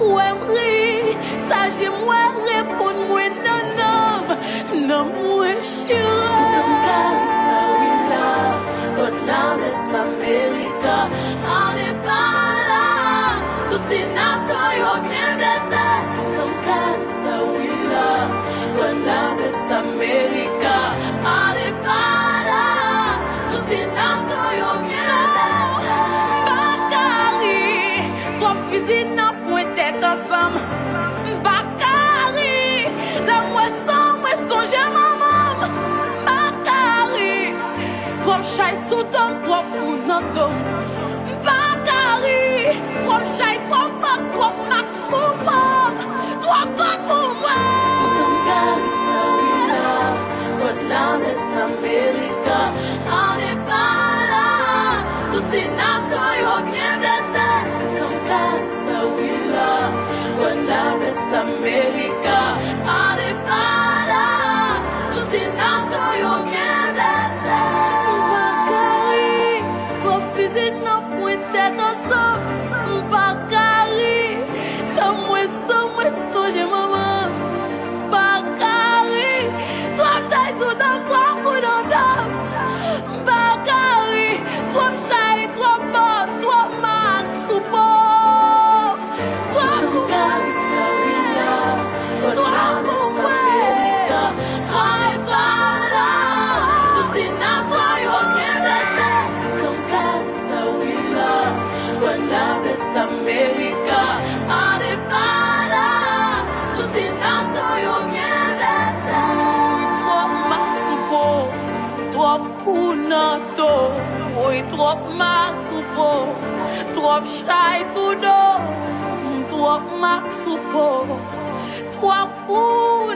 ouais, ça j'ai moi répondre moi non, non, moi chérie. Comme ça, oui là, votre l'âme est América, on n'est pas là, toutes les nations sont bien blessées. Comme ça, oui là, votre l'âme est América, on n'est pas là, toutes les nations sont bien blessées. Bakari, toi fusil n'a point tête ensemble. Bakari, la moisson, j'ai maman. Bakari, toi chai sous ton toi pour notre Bakari, toi chai, toi pas, toi max ou pas, toi pas pour moi. Comme ça, oui là, votre l'âme est América, on n'est pas là, toutes les nations sont bien blessées. Comme ça, oui là, votre l'âme est América, on n'est pas là, toutes les nations sont bien blessées. Bakari, toi fusil n'a point tête ensemble. Bakari, la moisson, j'ai maman. Bakari, toi j'aille sous dame, toi coup d'endame. Bakari, toi j'aille, toi bas, toi max ou pas. Toi pour Bakari, ça oui là, toi pour moi. Toi et toi là, toutes les nations sont bien blessées. Comme ça oui là, voilà blesse América, on n'est pas là, toutes les nations sont bien blessées. Toi max ou pas, toi kunato, oui toi max ou pas, toi chai sous dos, toi max ou pas, toi pour